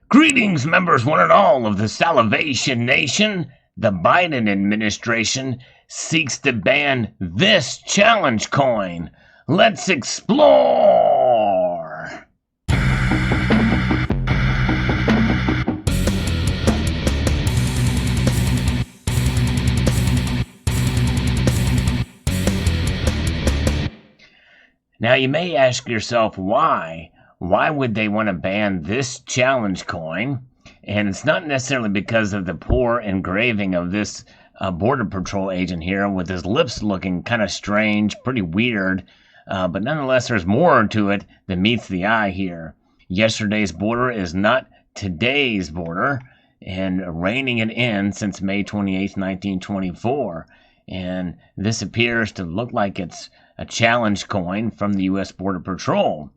Greetings, members one and all of the Salivation Nation. The Biden administration seeks to ban this challenge coin. Let's explore. Now, you may ask yourself why. Why would they want to ban this challenge coin? And it's not necessarily because of the poor engraving of this Border Patrol agent here with his lips looking kind of strange, pretty weird. But nonetheless, there's more to it than meets the eye here. Yesterday's border is not today's border, and reining it in since May 28, 1924. And this appears to look like it's a challenge coin from the U.S. Border Patrol.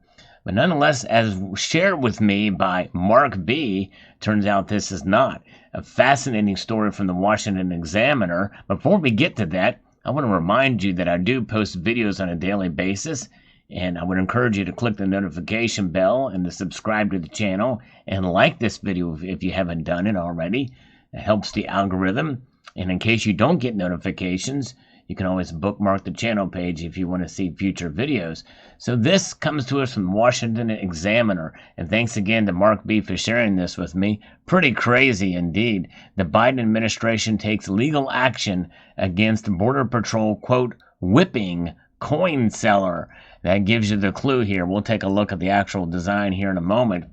But nonetheless, as shared with me by Mark B., turns out this is not. A fascinating story from the Washington Examiner. Before we get to that, I want to remind you that I do post videos on a daily basis, and I would encourage you to click the notification bell and to subscribe to the channel and like this video if you haven't done it already. It helps the algorithm. And in case you don't get notifications, you can always bookmark the channel page if you want to see future videos. So this comes to us from Washington Examiner. And thanks again to Mark B. for sharing this with me. Pretty crazy indeed. The Biden administration takes legal action against Border Patrol, quote, whipping coin seller. That gives you the clue here. We'll take a look at the actual design here in a moment.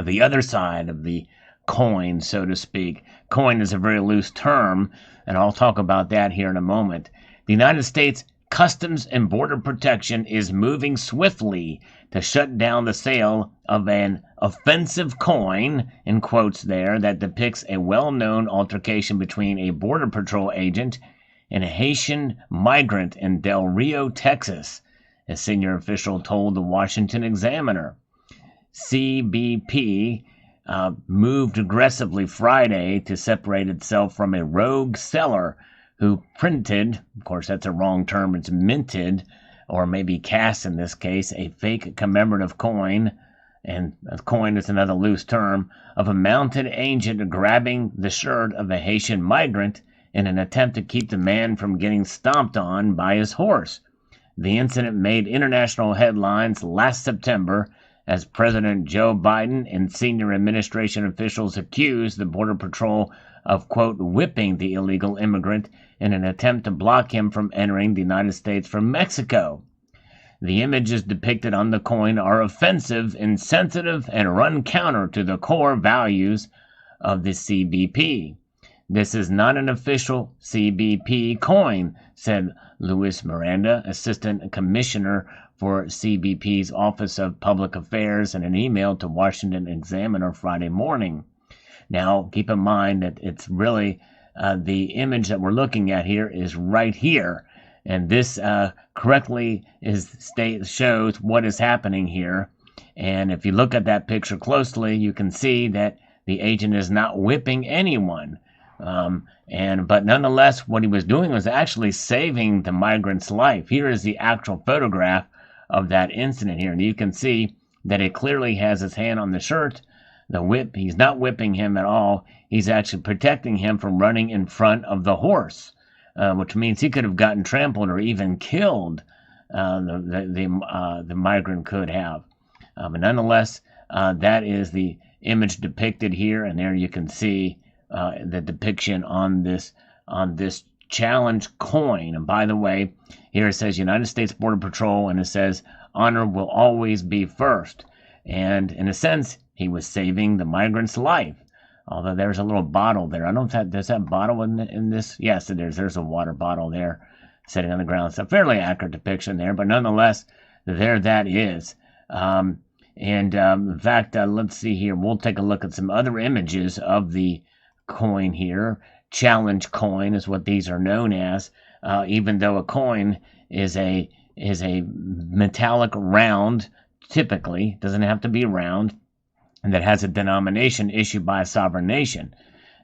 The other side of the coin, so to speak. Coin is a very loose term, and I'll talk about that here in a moment. The United States Customs and Border Protection is moving swiftly to shut down the sale of an offensive coin, in quotes there, that depicts a well-known altercation between a Border Patrol agent and a Haitian migrant in Del Rio, Texas, a senior official told the Washington Examiner. CBP moved aggressively Friday to separate itself from a rogue seller who printed, of course that's a wrong term, it's minted, or maybe cast in this case, a fake commemorative coin, and a coin is another loose term, of a mounted agent grabbing the shirt of a Haitian migrant in an attempt to keep the man from getting stomped on by his horse. The incident made international headlines last September as President Joe Biden and senior administration officials accused the Border Patrol of, quote, whipping the illegal immigrant in an attempt to block him from entering the United States from Mexico. The images depicted on the coin are offensive, insensitive, and run counter to the core values of the CBP. This is not an official CBP coin, said Luis Miranda, Assistant Commissioner for CBP's Office of Public Affairs, in an email to Washington Examiner Friday morning. Now, keep in mind that it's really the image that we're looking at here is right here, and this correctly shows what is happening here. And if you look at that picture closely, you can see that the agent is not whipping anyone. But nonetheless, what he was doing was actually saving the migrant's life. Here is the actual photograph of that incident here, and you can see that it clearly has his hand on the shirt. The whip, he's not whipping him at all. He's actually protecting him from running in front of the horse, which means he could have gotten trampled or even killed. The migrant could have. But nonetheless, that is the image depicted here, and there you can see the depiction on this challenge coin. And by the way, here it says United States Border Patrol, and it says honor will always be first. And in a sense, he was saving the migrant's life. Although there's a little bottle there. I don't know if there's that bottle in this. Yes, it is. There's a water bottle there sitting on the ground. It's a fairly accurate depiction there, but nonetheless, there that is. In fact, let's see here. We'll take a look at some other images of the coin here. Challenge coin is what these are known as, even though a coin is a metallic round, typically, doesn't have to be round, and that has a denomination issued by a sovereign nation.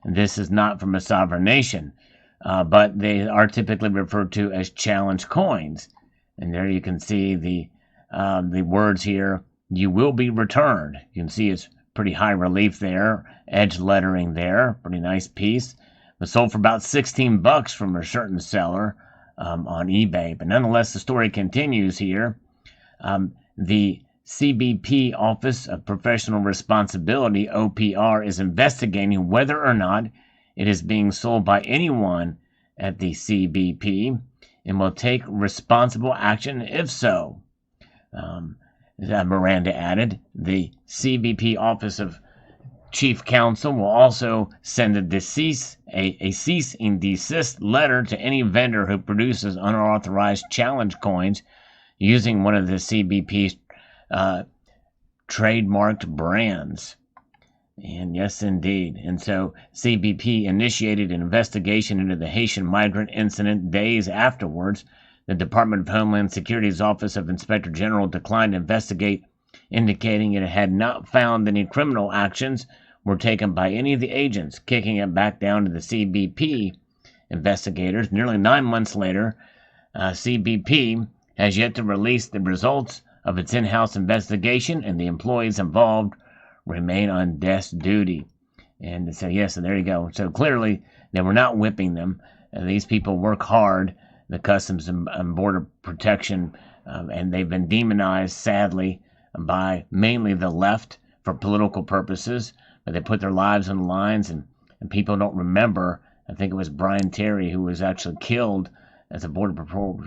And this is not from a sovereign nation, but they are typically referred to as challenge coins. And there you can see the words here, you will be returned. You can see it's pretty high relief there, edge lettering there, pretty nice piece. It was sold for about $16 from a certain seller on eBay. But nonetheless, the story continues here. The CBP Office of Professional Responsibility, OPR, is investigating whether or not it is being sold by anyone at the CBP and will take responsible action if so. Miranda added, the CBP Office of Chief Counsel will also send a cease and desist letter to any vendor who produces unauthorized challenge coins using one of the CBP's trademarked brands. And yes, indeed. And so CBP initiated an investigation into the Haitian migrant incident days afterwards. The Department of Homeland Security's Office of Inspector General declined to investigate, indicating it had not found any criminal actions were taken by any of the agents, kicking it back down to the CBP investigators. Nearly 9 months later, CBP has yet to release the results of its in-house investigation, and the employees involved remain on desk duty. And so, yes, and there you go. So clearly, they were not whipping them. These people work hard, the Customs and Border Protection, and they've been demonized, sadly, by mainly the left for political purposes. But they put their lives on the lines, and people don't remember. I think it was Brian Terry who was actually killed as a Border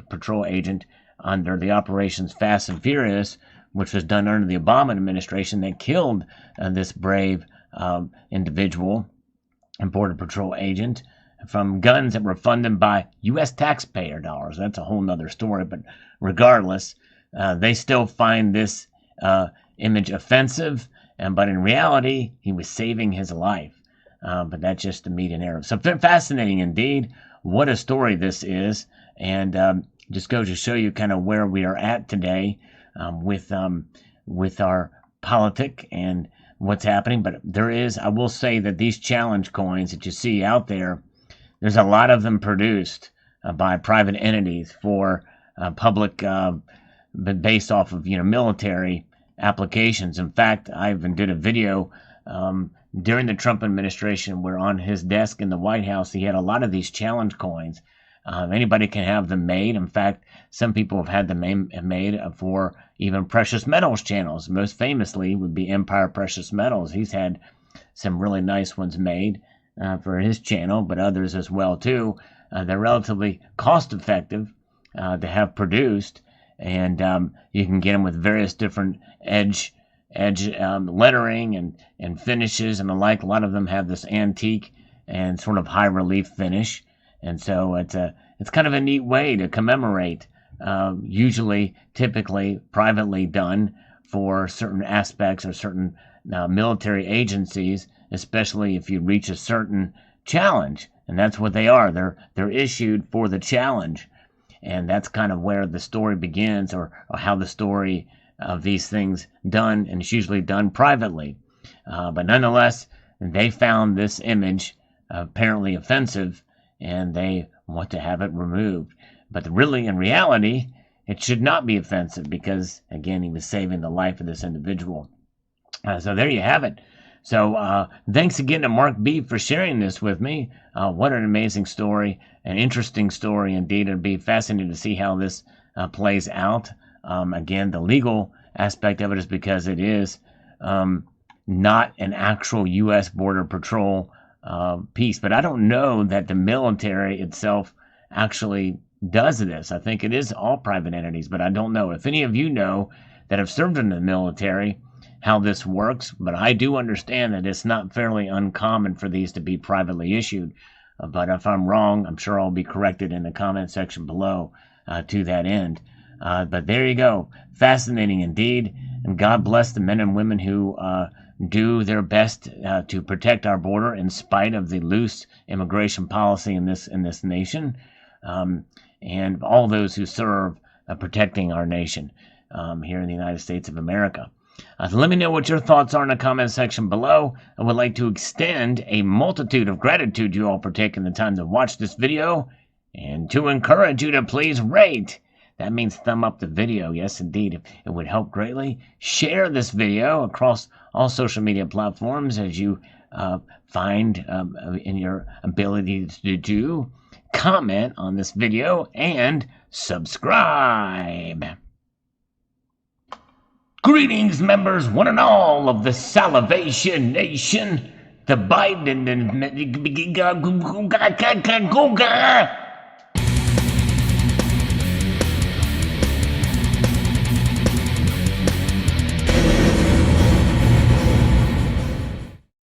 Patrol agent under the Operations Fast and Furious, which was done under the Obama administration, that killed this brave individual and Border Patrol agent from guns that were funded by U.S. taxpayer dollars. That's a whole nother story, but regardless, they still find this image offensive, but in reality, he was saving his life. But that's just the meat and arrows. So fascinating indeed. What a story this is, and just goes to show you kind of where we are at today with our politic and what's happening. But there is, I will say that these challenge coins that you see out there, there's a lot of them produced by private entities for public, based off of military applications. In fact, I even did a video during the Trump administration where on his desk in the White House he had a lot of these challenge coins. Anybody can have them made. In fact, some people have had them made for even precious metals channels. Most famously would be Empire Precious Metals. He's had some really nice ones made for his channel, but others as well too. They're relatively cost effective to have produced, and you can get them with various different edge lettering and finishes and the like. A lot of them have this antique and sort of high relief finish. And so it's kind of a neat way to commemorate, typically privately done for certain aspects or certain military agencies, especially if you reach a certain challenge. And that's what they are. They're issued for the challenge. And that's kind of where the story begins, or how the story of these things done, and it's usually done privately. But nonetheless, they found this image apparently offensive, and they want to have it removed. But really, in reality, it should not be offensive because, again, he was saving the life of this individual. So there you have it. So thanks again to Mark B for sharing this with me. What an amazing story, an interesting story indeed. It'll be fascinating to see how this plays out. Again, the legal aspect of it is because it is not an actual U.S. Border Patrol piece. But I don't know that the military itself actually does this. I think it is all private entities, but I don't know. If any of you know that have served in the military, how this works, but I do understand that it's not fairly uncommon for these to be privately issued. But if I'm wrong, I'm sure I'll be corrected in the comment section below to that end. But there you go. Fascinating indeed. And God bless the men and women who do their best to protect our border in spite of the loose immigration policy in this nation, and all those who serve protecting our nation here in the United States of America. So let me know what your thoughts are in the comment section below. I would like to extend a multitude of gratitude to you all for taking the time to watch this video, and to encourage you to please rate, That means thumb up the video. Yes, indeed. It would help greatly. Share this video across all social media platforms as you find in your ability to do. Comment on this video and subscribe. Greetings, members, one and all of the Salivation Nation. The Biden